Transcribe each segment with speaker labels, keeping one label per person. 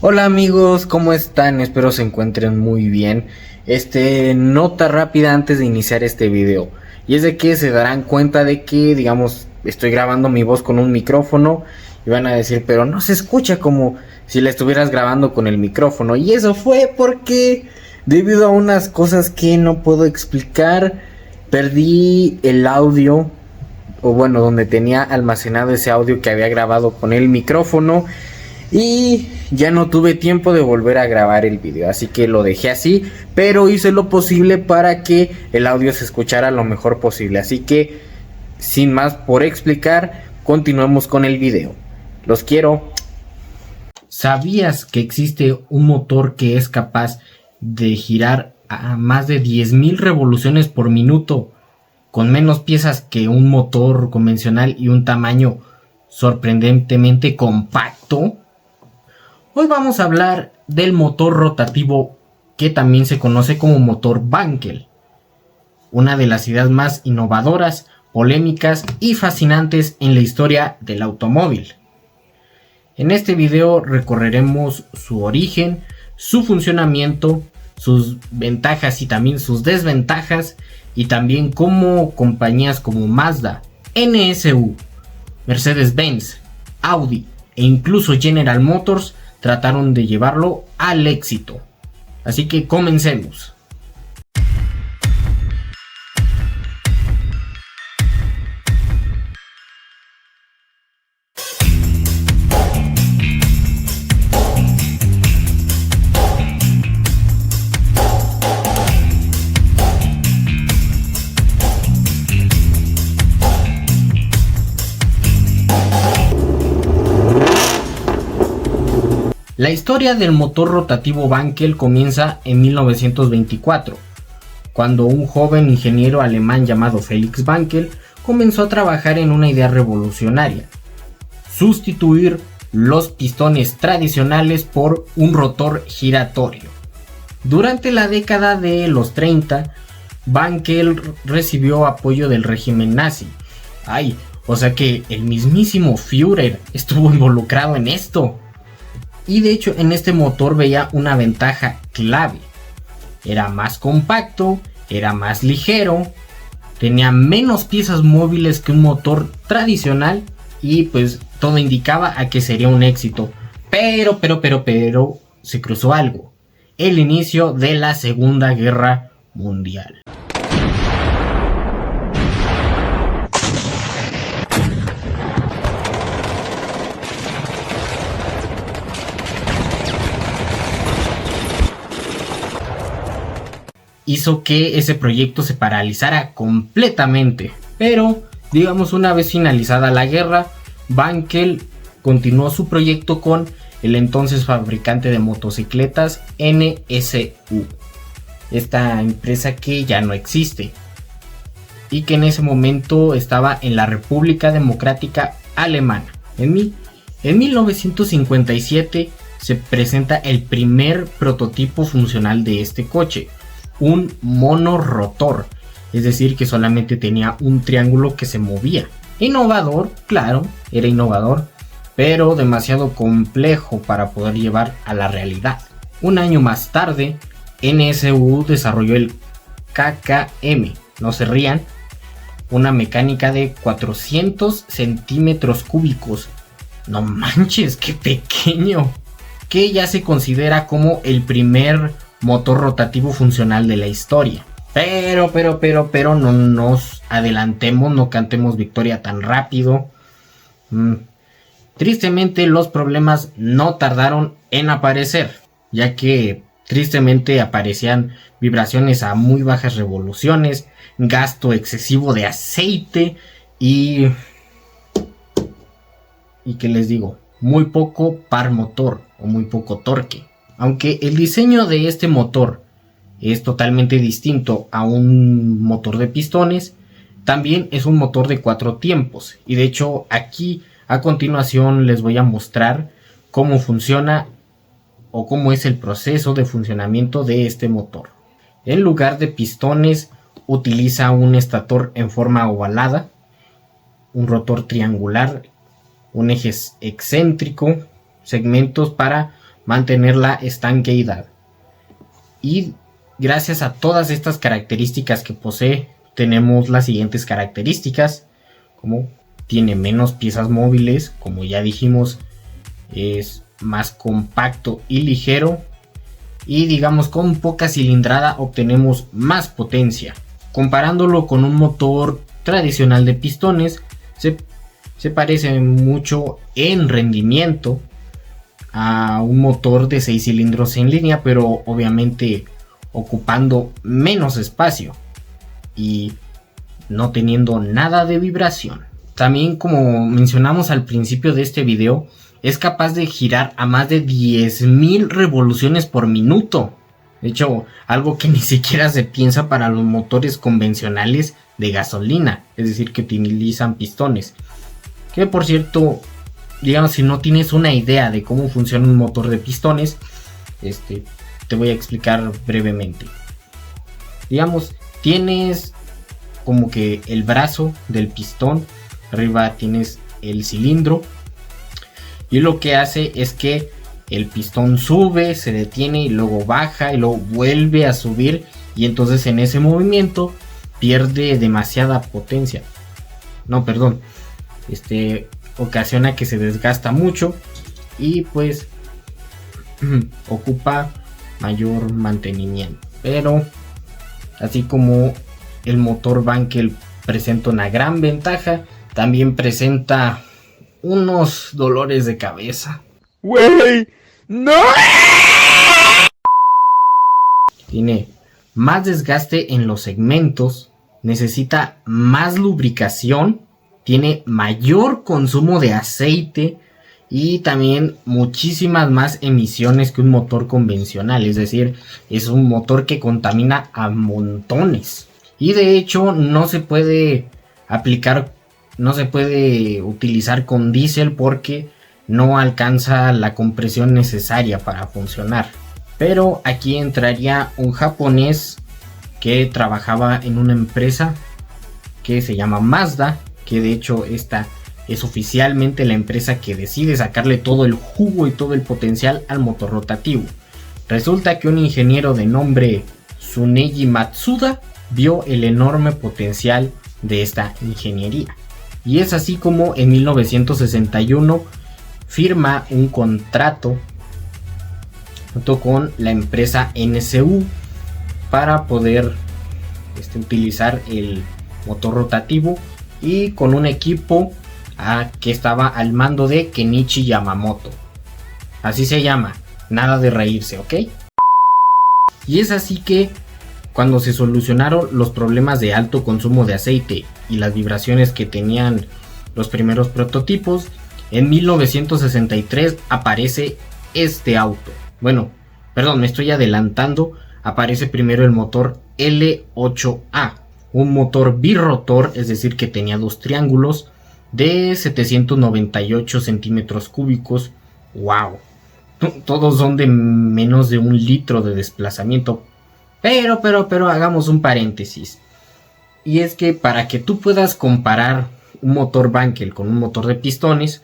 Speaker 1: Hola amigos, ¿cómo están? Espero se encuentren muy bien. Nota rápida antes de iniciar este video. Y es de que se darán cuenta de que, digamos, estoy grabando mi voz con un micrófono y van a decir, pero no se escucha como si la estuvieras grabando con el micrófono. Y eso fue porque, debido a unas cosas que no puedo explicar, perdí el audio, o bueno, donde tenía almacenado ese audio que había grabado con el micrófono. Y ya no tuve tiempo de volver a grabar el video, así que lo dejé así, pero hice lo posible para que el audio se escuchara lo mejor posible. Así que, sin más por explicar, continuemos con el video. Los quiero. ¿Sabías que existe un motor que es capaz de girar a más de 10.000 revoluciones por minuto, con menos piezas que un motor convencional y un tamaño sorprendentemente compacto? Hoy vamos a hablar del motor rotativo, que también se conoce como motor Wankel, una de las ideas más innovadoras, polémicas y fascinantes en la historia del automóvil. En este video recorreremos su origen, su funcionamiento, sus ventajas y también sus desventajas, y también cómo compañías como Mazda, NSU, Mercedes-Benz, Audi e incluso General Motors trataron de llevarlo al éxito. Así que comencemos. La historia del motor rotativo Wankel comienza en 1924, cuando un joven ingeniero alemán llamado Felix Wankel comenzó a trabajar en una idea revolucionaria: sustituir los pistones tradicionales por un rotor giratorio. Durante la década de los 30, Wankel recibió apoyo del régimen nazi. O sea que el mismísimo Führer estuvo involucrado en esto. Y de hecho en este motor veía una ventaja clave: era más compacto, era más ligero, tenía menos piezas móviles que un motor tradicional, y pues todo indicaba a que sería un éxito. Pero se cruzó algo: el inicio de la Segunda Guerra Mundial. Hizo que ese proyecto se paralizara completamente. Pero, digamos, una vez finalizada la guerra, Wankel continuó su proyecto con el entonces fabricante de motocicletas NSU, esta empresa que ya no existe y que en ese momento estaba en la República Democrática Alemana. En 1957 se presenta el primer prototipo funcional de este coche: un monorotor, es decir, que solamente tenía un triángulo que se movía. Innovador, claro, era innovador, pero demasiado complejo para poder llevar a la realidad. Un año más tarde, NSU desarrolló el KKM, no se rían, una mecánica de 400 centímetros cúbicos. No manches, qué pequeño. Que ya se considera como el primer motor rotativo funcional de la historia. Pero no nos adelantemos, no cantemos victoria tan rápido. Tristemente los problemas no tardaron en aparecer, ya que tristemente aparecían vibraciones a muy bajas revoluciones, gasto excesivo de aceite y ¿qué les digo? Muy poco par motor o muy poco torque. Aunque el diseño de este motor es totalmente distinto a un motor de pistones, también es un motor de 4 tiempos. Y de hecho aquí a continuación les voy a mostrar cómo funciona o cómo es el proceso de funcionamiento de este motor. En lugar de pistones utiliza un estator en forma ovalada, un rotor triangular, un eje excéntrico, segmentos para mantener la estanqueidad. Y gracias a todas estas características que posee, tenemos las siguientes características, como tiene menos piezas móviles, como ya dijimos, es más compacto y ligero, y digamos con poca cilindrada obtenemos más potencia. Comparándolo con un motor tradicional de pistones, se parece mucho en rendimiento a un motor de 6 cilindros en línea, pero obviamente ocupando menos espacio y no teniendo nada de vibración. También, como mencionamos al principio de este video, es capaz de girar a más de 10.000 revoluciones por minuto. De hecho, algo que ni siquiera se piensa para los motores convencionales de gasolina, es decir, que utilizan pistones. Que por cierto, digamos, si no tienes una idea de cómo funciona un motor de pistones, te voy a explicar brevemente. Digamos, tienes como que el brazo del pistón, arriba tienes el cilindro, y lo que hace es que el pistón sube, se detiene y luego baja y luego vuelve a subir, y entonces en ese movimiento pierde demasiada potencia. No, perdón, ocasiona que se desgasta mucho y pues ocupa mayor mantenimiento. Pero así como el motor Wankel presenta una gran ventaja, también presenta unos dolores de cabeza.
Speaker 2: ¡Wey! ¡No!
Speaker 1: Tiene más desgaste en los segmentos, necesita más lubricación, tiene mayor consumo de aceite y también muchísimas más emisiones que un motor convencional. Es decir, es un motor que contamina a montones. Y de hecho no se puede utilizar con diésel porque no alcanza la compresión necesaria para funcionar. Pero aquí entraría un japonés que trabajaba en una empresa que se llama Mazda, que de hecho esta es oficialmente la empresa que decide sacarle todo el jugo y todo el potencial al motor rotativo. Resulta que un ingeniero de nombre Tsuneji Matsuda vio el enorme potencial de esta ingeniería. Y es así como en 1961 firma un contrato junto con la empresa NSU para poder utilizar el motor rotativo, y con un equipo que estaba al mando de Kenichi Yamamoto. Así se llama, nada de reírse, ¿ok? Y es así que cuando se solucionaron los problemas de alto consumo de aceite y las vibraciones que tenían los primeros prototipos, en 1963 aparece este auto. Bueno, perdón, me estoy adelantando. Aparece primero el motor L8A, un motor birrotor, es decir, que tenía dos triángulos de 798 centímetros cúbicos. ¡Wow! Todos son de menos de 1 litro de desplazamiento. Pero hagamos un paréntesis. Y es que para que tú puedas comparar un motor Wankel con un motor de pistones,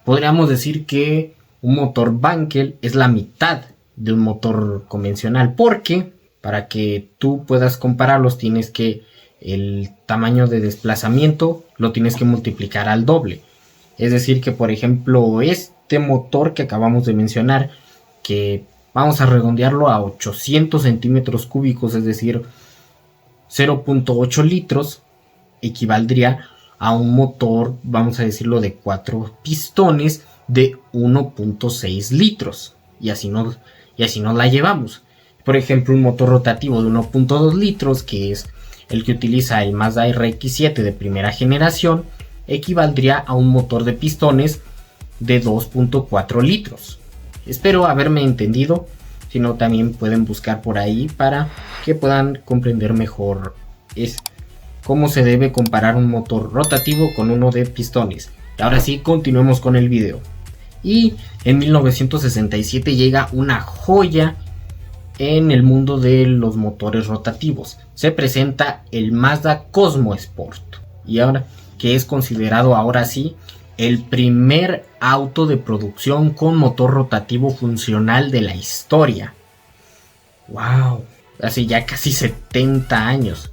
Speaker 1: podríamos decir que un motor Wankel es la mitad de un motor convencional, porque para que tú puedas compararlos tienes que el tamaño de desplazamiento lo tienes que multiplicar al doble. Es decir que, por ejemplo, este motor que acabamos de mencionar, que vamos a redondearlo a 800 centímetros cúbicos, es decir 0.8 litros, equivaldría a un motor, vamos a decirlo, de 4 pistones de 1.6 litros. Y así nos la llevamos. Por ejemplo, un motor rotativo de 1.2 litros, que es el que utiliza el Mazda RX-7 de primera generación, equivaldría a un motor de pistones de 2.4 litros. Espero haberme entendido. Si no, también pueden buscar por ahí para que puedan comprender mejor cómo se debe comparar un motor rotativo con uno de pistones. Y ahora sí, continuemos con el video. Y en 1967 llega una joya en el mundo de los motores rotativos. Se presenta el Mazda Cosmo Sport, y ahora que es considerado ahora sí el primer auto de producción con motor rotativo funcional de la historia. ¡Wow! Hace ya casi 70 años.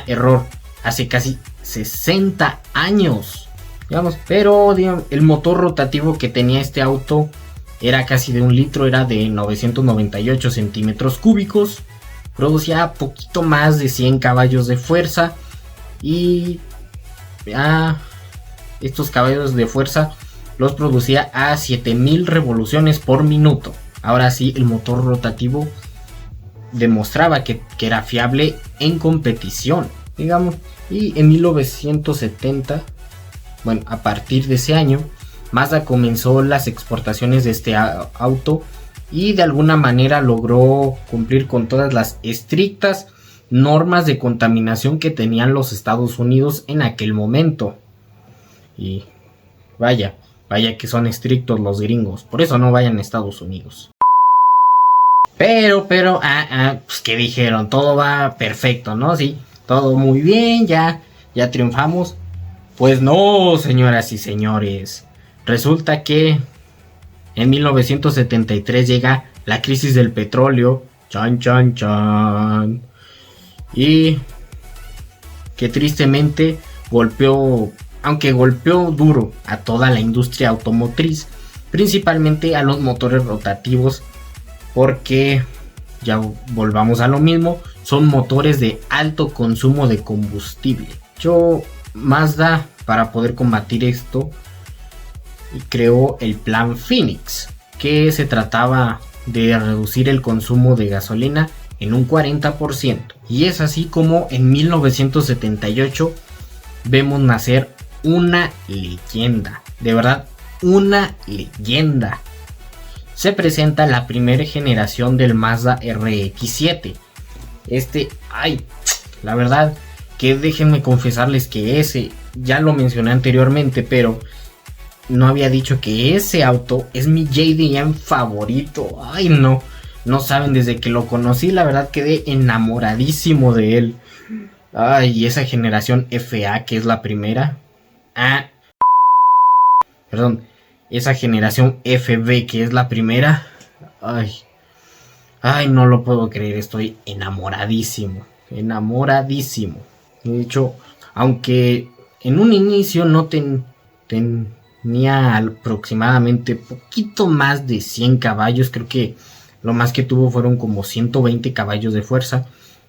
Speaker 1: Error. Hace casi 60 años. Digamos, pero digamos, el motor rotativo que tenía este auto era casi de 1 litro, era de 998 centímetros cúbicos. Producía poquito más de 100 caballos de fuerza. Y estos caballos de fuerza los producía a 7000 revoluciones por minuto. Ahora sí, el motor rotativo demostraba que era fiable en competición, digamos. Y en 1970, bueno, a partir de ese año, Mazda comenzó las exportaciones de este auto y de alguna manera logró cumplir con todas las estrictas normas de contaminación que tenían los Estados Unidos en aquel momento. Y vaya que son estrictos los gringos, por eso no vayan a Estados Unidos. Pero, pues que dijeron, todo va perfecto, ¿no? Sí, todo muy bien, ya triunfamos. Pues no, señoras y señores. Resulta que en 1973 llega la crisis del petróleo. Chan, chan, chan. Y que tristemente aunque golpeó duro a toda la industria automotriz, principalmente a los motores rotativos, porque ya volvamos a lo mismo, son motores de alto consumo de combustible. Mazda, para poder combatir esto, creó el Plan Phoenix, que se trataba de reducir el consumo de gasolina en un 40%. Y es así como en 1978 vemos nacer una leyenda, de verdad, una leyenda. Se presenta la primera generación del Mazda RX-7. La verdad que déjenme confesarles que ya lo mencioné anteriormente, pero no había dicho que ese auto es mi JDM favorito. No saben, desde que lo conocí, la verdad quedé enamoradísimo de él. Y esa generación FA, que es la primera. Esa generación FB, que es la primera. No lo puedo creer, estoy enamoradísimo. De hecho, aunque en un inicio no tenía aproximadamente poquito más de 100 caballos, creo que lo más que tuvo fueron como 120 caballos de fuerza.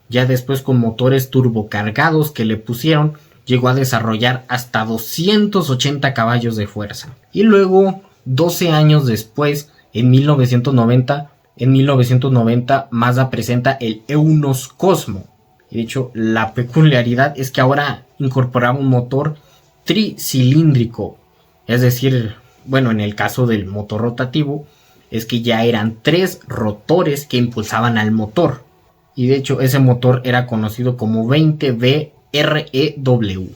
Speaker 1: Ya después, con motores turbocargados que le pusieron, llegó a desarrollar hasta 280 caballos de fuerza. Y luego, 12 años después, en 1990, Mazda presenta el Eunos Cosmo. Y de hecho, la peculiaridad es que ahora incorporaba un motor tricilíndrico. Es decir, bueno, en el caso del motor rotativo, es que ya eran 3 rotores que impulsaban al motor. Y de hecho, ese motor era conocido como 20V REW.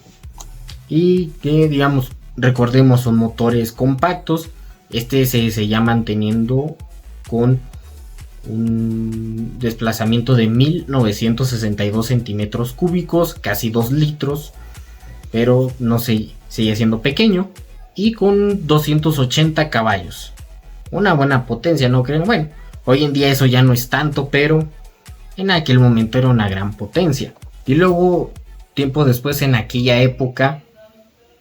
Speaker 1: Y que, digamos, recordemos, son motores compactos. Se llaman teniendo con un desplazamiento de 1962 centímetros cúbicos, casi 2 litros, pero no sigue siendo pequeño, y con 280 caballos. Una buena potencia, ¿no creen? Bueno, hoy en día eso ya no es tanto, pero en aquel momento era una gran potencia. Y luego, tiempo después, en aquella época,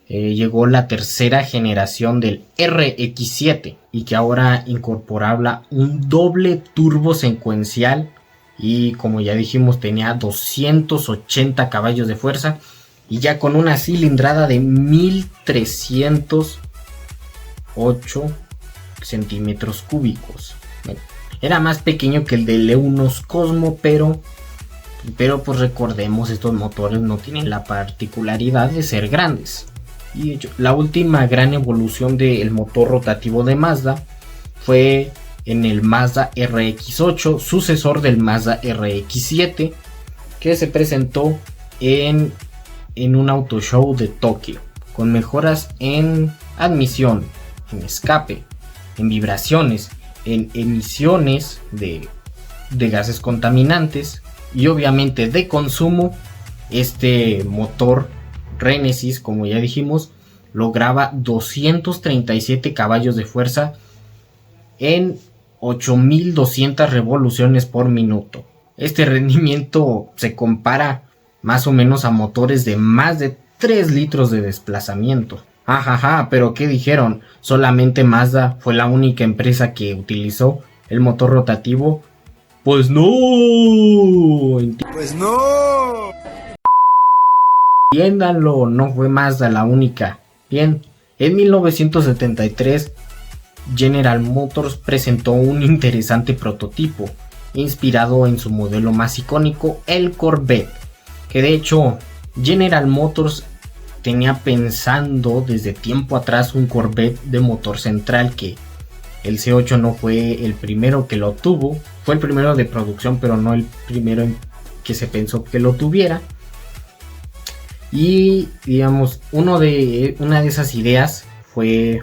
Speaker 1: llegó la tercera generación del RX-7, y que ahora incorporaba un doble turbo secuencial, y como ya dijimos, tenía 280 caballos de fuerza, y ya con una cilindrada de 1308 centímetros cúbicos. Bueno, era más pequeño que el del Eunos Cosmo, pero pues recordemos, estos motores no tienen la particularidad de ser grandes. Y de hecho, la última gran evolución del motor rotativo de Mazda fue en el Mazda RX-8, sucesor del Mazda RX-7, que se presentó en un auto show de Tokio, con mejoras en admisión, en escape, en vibraciones, en emisiones de gases contaminantes y obviamente de consumo. Este motor Renesis, como ya dijimos, lograba 237 caballos de fuerza en 8200 revoluciones por minuto. Este rendimiento se compara más o menos a motores de más de 3 litros de desplazamiento. Ajaja, pero ¿qué dijeron? Solamente Mazda fue la única empresa que utilizó el motor rotativo. Pues no.
Speaker 2: Pues no.
Speaker 1: Entiéndanlo, no fue Mazda la única. Bien, en 1973 General Motors presentó un interesante prototipo inspirado en su modelo más icónico, el Corvette, que de hecho General Motors tenía pensando desde tiempo atrás un Corvette de motor central, que el C8 no fue el primero que lo tuvo, fue el primero de producción, pero no el primero en que se pensó que lo tuviera. Y digamos, una de esas ideas fue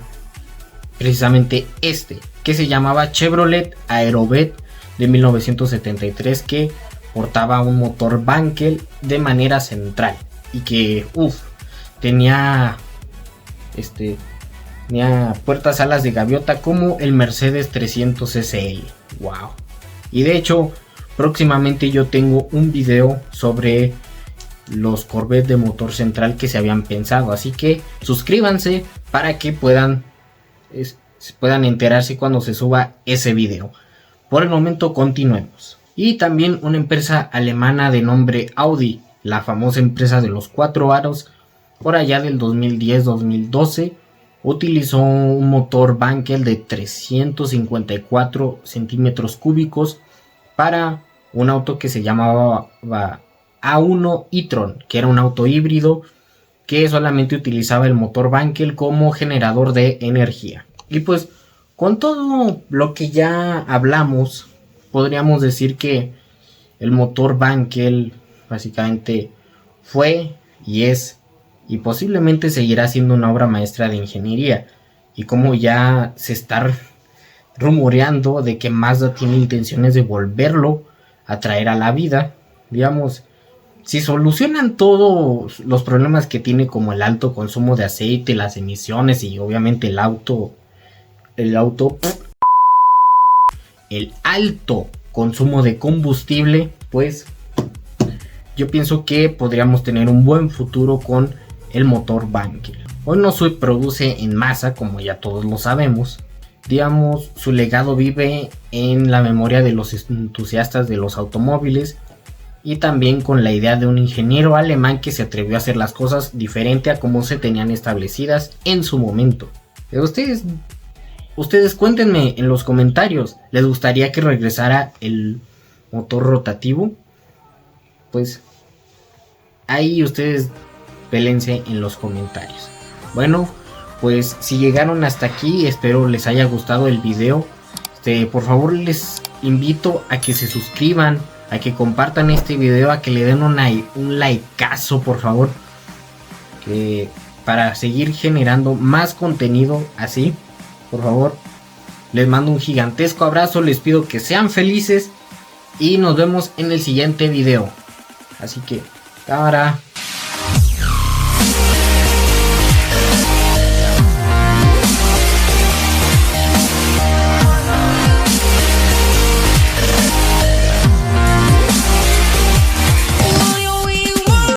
Speaker 1: precisamente que se llamaba Chevrolet Aerovette de 1973, que portaba un motor Wankel de manera central y que tenía puertas alas de gaviota como el Mercedes 300 SL. Wow. Y de hecho, próximamente yo tengo un video sobre los Corvette de motor central que se habían pensado, así que suscríbanse para que puedan enterarse cuando se suba ese video. Por el momento continuemos. Y también una empresa alemana de nombre Audi, la famosa empresa de los 4 aros, por allá del 2010-2012 utilizó un motor Wankel de 354 centímetros cúbicos para un auto que se llamaba A1 e-tron, que era un auto híbrido que solamente utilizaba el motor Wankel como generador de energía. Y pues con todo lo que ya hablamos, podríamos decir que el motor Wankel básicamente fue y es y posiblemente seguirá siendo una obra maestra de ingeniería. Y como ya se está rumoreando de que Mazda tiene intenciones de volverlo a traer a la vida, digamos, si solucionan todos los problemas que tiene, como el alto consumo de aceite, las emisiones y obviamente el alto consumo de combustible, pues yo pienso que podríamos tener un buen futuro con el motor Wankel. Hoy no se produce en masa, como ya todos lo sabemos. Digamos, su legado vive en la memoria de los entusiastas de los automóviles y también con la idea de un ingeniero alemán que se atrevió a hacer las cosas diferente a como se tenían establecidas en su momento. Ustedes cuéntenme en los comentarios, ¿les gustaría que regresara el motor rotativo? Pues ahí ustedes pélense en los comentarios. Bueno, pues si llegaron hasta aquí, espero les haya gustado el video. Por favor les invito a que se suscriban, a que compartan este video, a que le den un likeazo, por favor, para seguir generando más contenido así. Por favor, les mando un gigantesco abrazo, les pido que sean felices y nos vemos en el siguiente video. Así que, cámara.